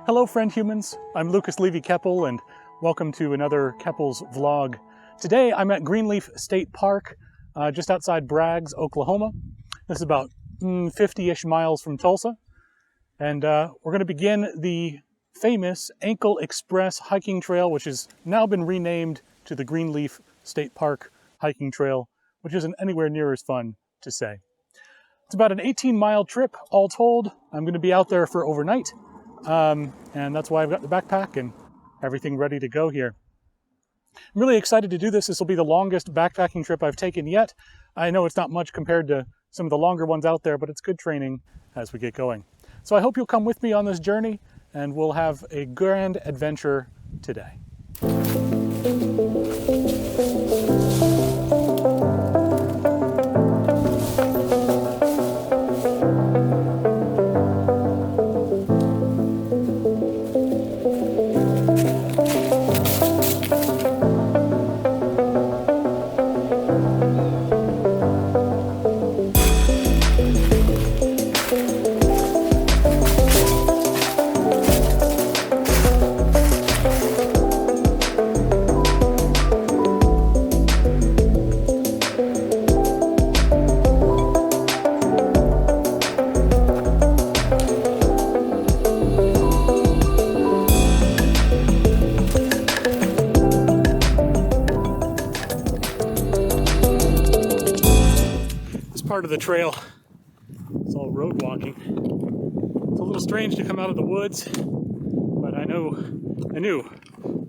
Hello friend humans, I'm Lucas Levy Keppel and welcome to another Keppel's vlog. Today I'm at Greenleaf State Park just outside Braggs, Oklahoma. This is about 50-ish miles from Tulsa, and we're going to begin the famous Ankle Express hiking trail, which has now been renamed to the Greenleaf State Park hiking trail, which isn't anywhere near as fun to say. It's about an 18-mile trip all told. I'm going to be out there for overnight. And that's why I've got the backpack and everything ready to go here. I'm really excited to do this. This will be the longest backpacking trip I've taken yet. I know it's not much compared to some of the longer ones out there, but it's good training as we get going. So I hope you'll come with me on this journey and we'll have a grand adventure today. Part of the trail, it's all road walking. It's a little strange to come out of the woods, but I knew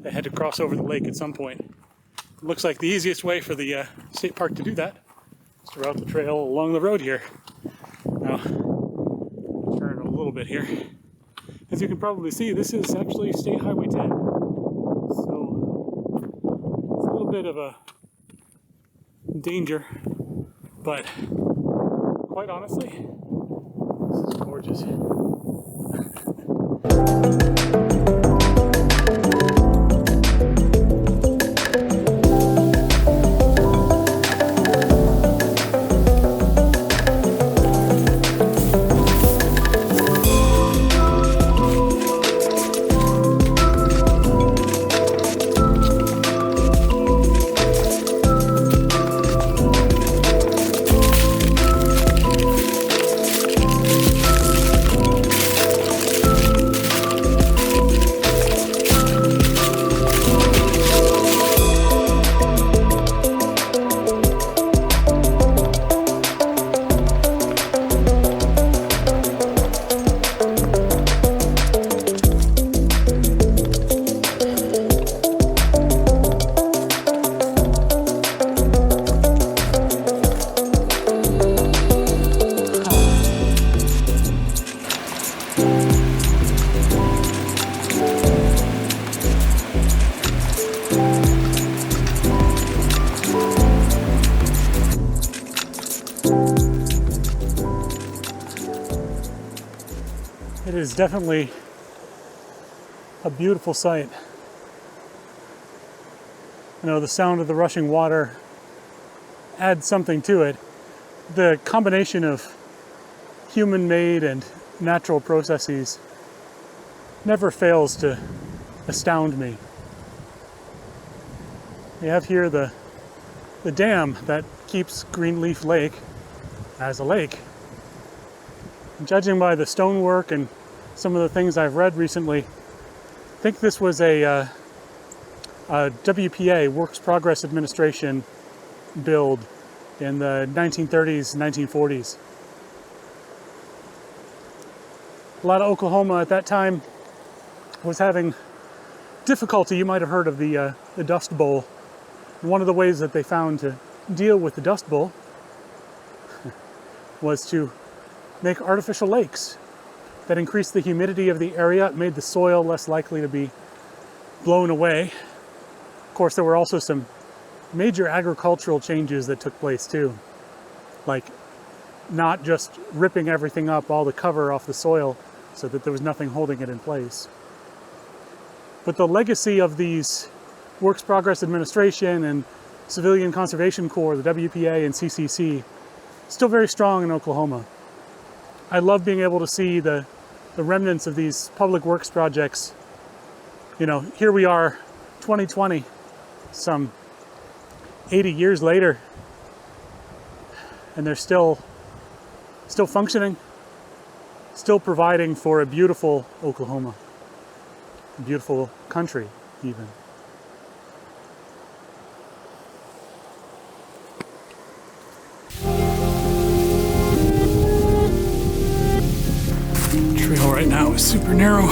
I had to cross over the lake at some point. It looks like the easiest way for the state park to do that is to route the trail along the road here. Now, I'll turn a little bit here. As you can probably see, this is actually State Highway 10. So it's a little bit of a danger, but quite honestly, this is gorgeous. It is definitely a beautiful sight. You know, the sound of the rushing water adds something to it. The combination of human-made and natural processes never fails to astound me. We have here the dam that keeps Greenleaf Lake as a lake. Judging by the stonework and some of the things I've read recently, I think this was a WPA, Works Progress Administration, build in the 1930s, 1940s. A lot of Oklahoma at that time was having difficulty. You might have heard of the Dust Bowl. One of the ways that they found to deal with the Dust Bowl was to make artificial lakes that increased the humidity of the area. It made the soil less likely to be blown away. Of course, there were also some major agricultural changes that took place too, like not just ripping everything up, all the cover off the soil so that there was nothing holding it in place. But the legacy of these Works Progress Administration and Civilian Conservation Corps, the WPA and CCC, still very strong in Oklahoma. I love being able to see the the remnants of these public works projects. You know, here we are, 2020, some 80 years later, and they're still functioning, still providing for a beautiful Oklahoma, a beautiful country even. Trail right now is super narrow.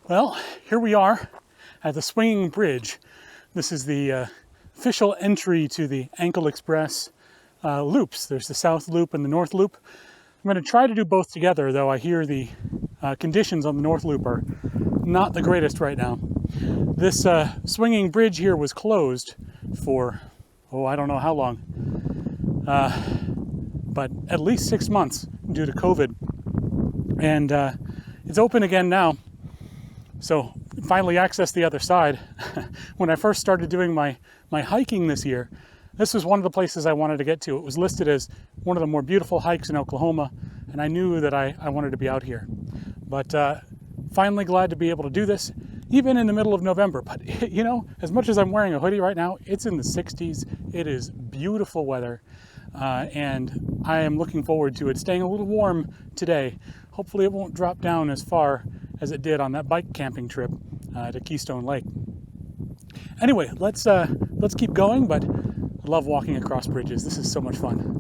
Well, here we are at the Swinging Bridge. This is the official entry to the Ankle Express loops. There's the South Loop and the North Loop. I'm going to try to do both together, though I hear the conditions on the North Loop are not the greatest right now. This Swinging Bridge here was closed for, I don't know how long, but at least 6 months due to COVID. And it's open again now. So finally accessed the other side. When I first started doing my hiking this year, this was one of the places I wanted to get to. It was listed as one of the more beautiful hikes in Oklahoma, and I knew that I wanted to be out here. But finally glad to be able to do this, even in the middle of November. But you know, as much as I'm wearing a hoodie right now, it's in the 60s. It is beautiful weather, and I am looking forward to it staying a little warm today. Hopefully it won't drop down as far as it did on that bike camping trip to Keystone Lake. Anyway, let's keep going, but I love walking across bridges. This is so much fun.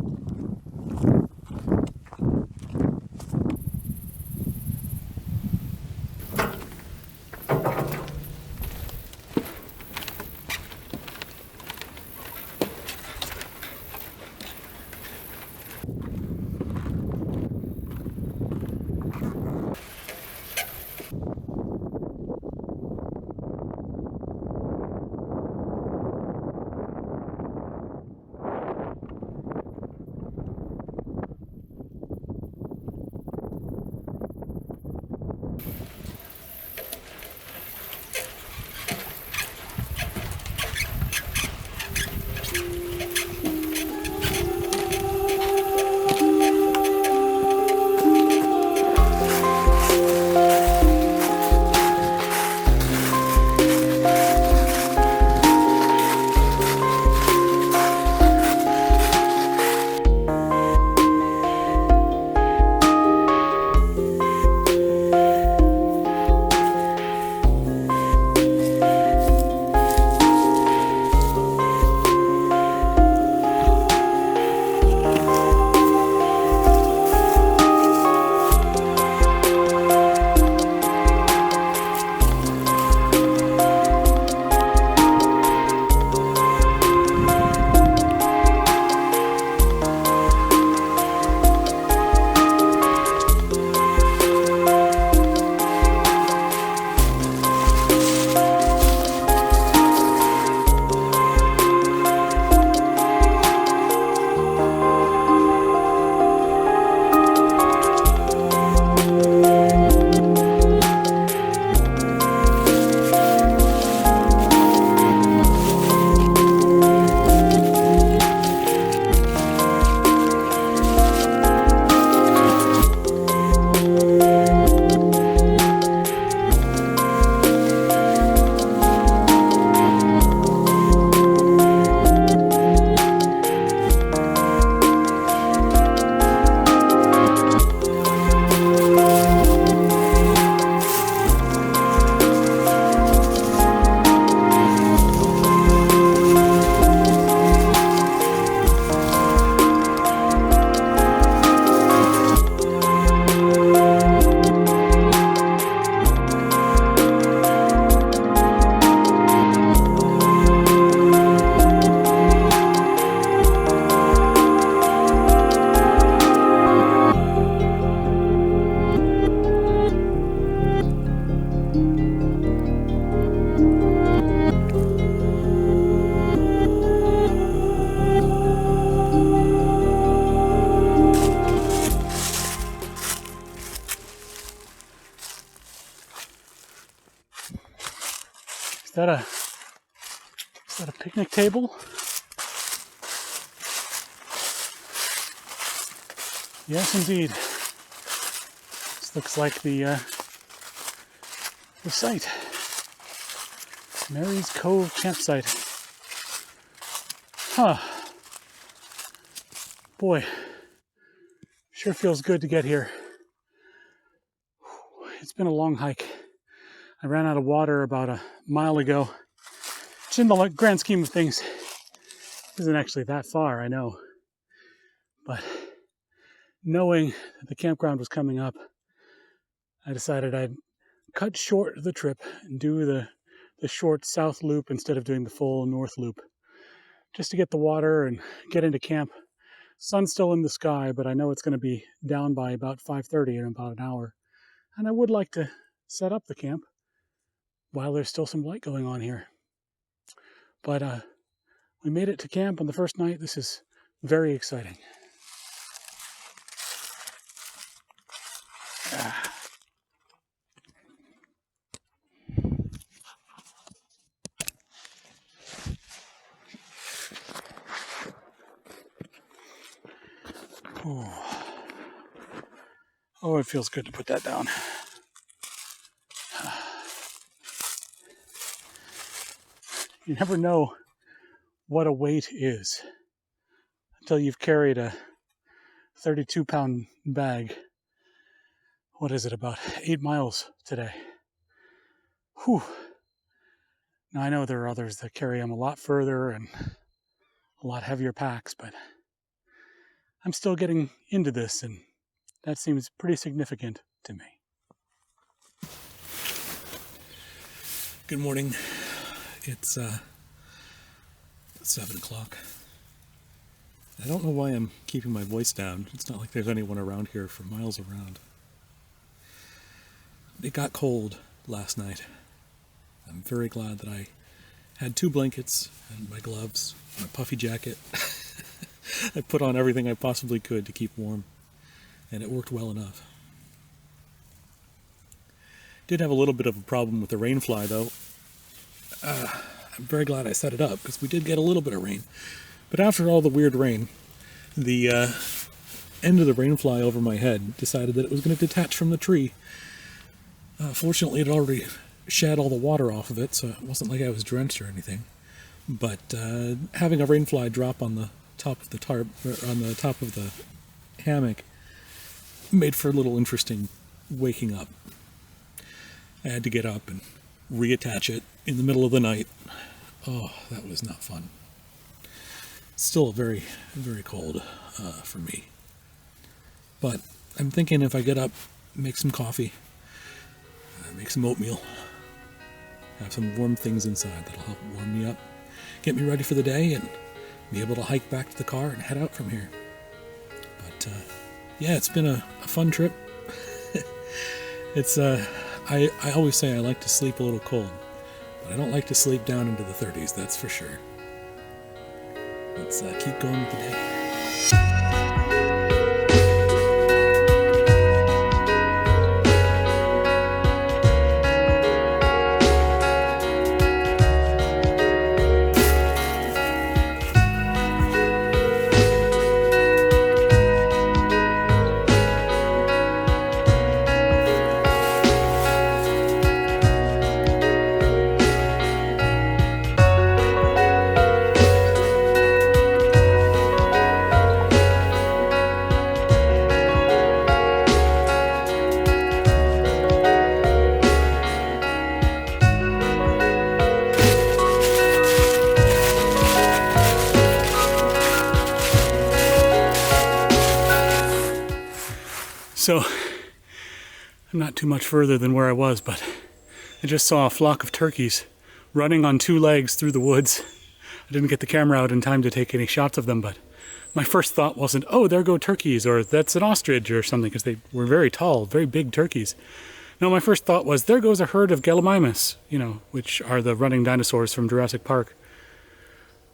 Is that a picnic table? Yes, indeed. This looks like the site. Mary's Cove campsite. Huh. Boy, sure feels good to get here. It's been a long hike. I ran out of water about a mile ago, which in the grand scheme of things isn't actually that far, I know. But knowing that the campground was coming up, I decided I'd cut short the trip and do the short south loop instead of doing the full north loop, just to get the water and get into camp. Sun's still in the sky, but I know it's going to be down by about 5:30 in about an hour. And I would like to set up the camp while there's still some light going on here. But we made it to camp on the first night. This is very exciting. Oh, it feels good to put that down. You never know what a weight is until you've carried a 32-pound bag. What is it, about 8 miles today? Whew. Now, I know there are others that carry them a lot further and a lot heavier packs, but I'm still getting into this, and that seems pretty significant to me. Good morning. It's 7 o'clock. I don't know why I'm keeping my voice down. It's not like there's anyone around here for miles around. It got cold last night. I'm very glad that I had 2 blankets and my gloves and a puffy jacket. I put on everything I possibly could to keep warm, and it worked well enough. Did have a little bit of a problem with the rain fly, though. I'm very glad I set it up, because we did get a little bit of rain. But after all the weird rain, the end of the rain fly over my head decided that it was going to detach from the tree. Fortunately, it already shed all the water off of it, so it wasn't like I was drenched or anything. But having a rain fly drop on the top of the tarp, or on the top of the hammock, made for a little interesting waking up. I had to get up and reattach it in the middle of the night. Oh, that was not fun. Still very, very cold for me. But I'm thinking if I get up, make some coffee, make some oatmeal, have some warm things inside that'll help warm me up, get me ready for the day, and be able to hike back to the car and head out from here. But yeah, it's been a fun trip. It's I always say I like to sleep a little cold, but I don't like to sleep down into the 30s, that's for sure. Let's keep going with the day. So, I'm not too much further than where I was, but I just saw a flock of turkeys running on 2 legs through the woods. I didn't get the camera out in time to take any shots of them, but my first thought wasn't, oh, there go turkeys, or that's an ostrich or something, because they were very tall, very big turkeys. No, my first thought was, there goes a herd of gallimimus, which are the running dinosaurs from Jurassic Park.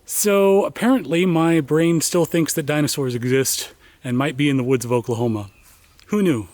So apparently my brain still thinks that dinosaurs exist and might be in the woods of Oklahoma. Who knew?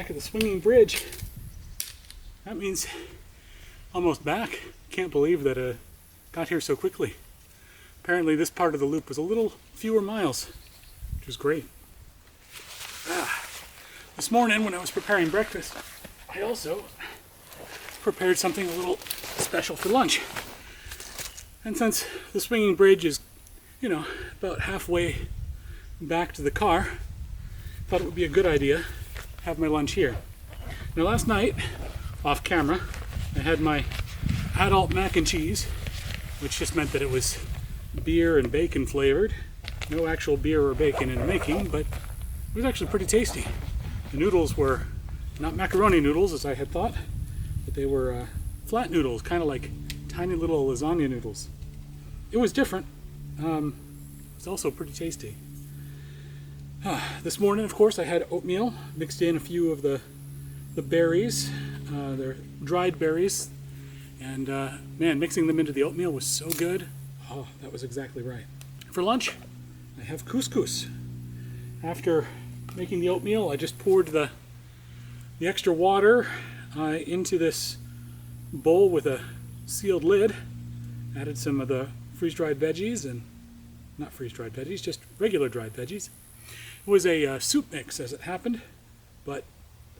back at the swinging bridge. That means almost back. Can't believe that I got here so quickly. Apparently this part of the loop was a little fewer miles, which was great. This morning when I was preparing breakfast, I also prepared something a little special for lunch. And since the swinging bridge is, you know, about halfway back to the car, I thought it would be a good idea to have my lunch here. Now last night, off camera, I had my adult mac and cheese, which just meant that it was beer and bacon flavored. No actual beer or bacon in the making, but it was actually pretty tasty. The noodles were not macaroni noodles as I had thought, but they were flat noodles, kind of like tiny little lasagna noodles. It was different. It was also pretty tasty. This morning, of course, I had oatmeal, mixed in a few of the berries. They're dried berries. And man, mixing them into the oatmeal was so good. Oh, that was exactly right. For lunch, I have couscous. After making the oatmeal, I just poured the extra water into this bowl with a sealed lid. Added some of the freeze-dried veggies, and not freeze-dried veggies, just regular dried veggies. It was a soup mix as it happened, but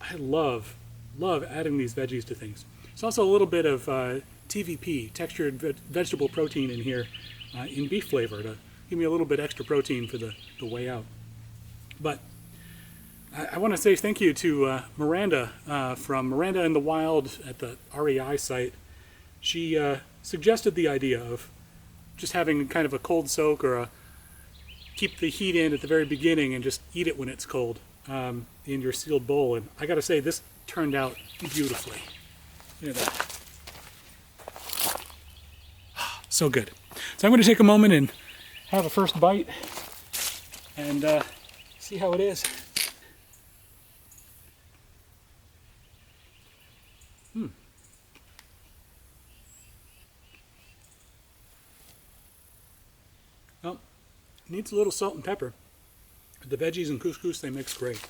I love adding these veggies to things. There's also a little bit of TVP, textured vegetable protein in here in beef flavor to give me a little bit extra protein for the way out. But I want to say thank you to Miranda from Miranda in the Wild at the REI site. She suggested the idea of just having kind of a cold soak or keep the heat in at the very beginning and just eat it when it's cold in your sealed bowl. And I got to say, this turned out beautifully. Look at that. So good. So I'm going to take a moment and have a first bite and see how it is. Well, it needs a little salt and pepper. The veggies and couscous, they mix great.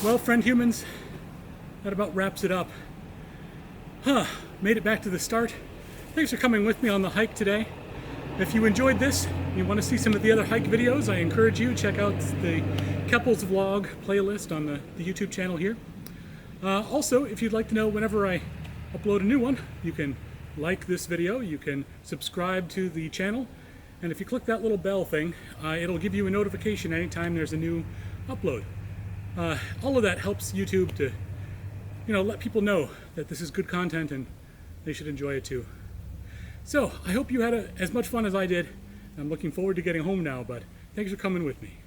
Well, friend humans, that about wraps it up. Made it back to the start. Thanks for coming with me on the hike today. If you enjoyed this, you want to see some of the other hike videos, I encourage you to check out the Keppel's Vlog playlist on the YouTube channel here. Also, if you'd like to know whenever I upload a new one, you can like this video, you can subscribe to the channel, and if you click that little bell thing, it'll give you a notification anytime there's a new upload. All of that helps YouTube to, let people know that this is good content and they should enjoy it too. So I hope you had as much fun as I did. I'm looking forward to getting home now, but thanks for coming with me.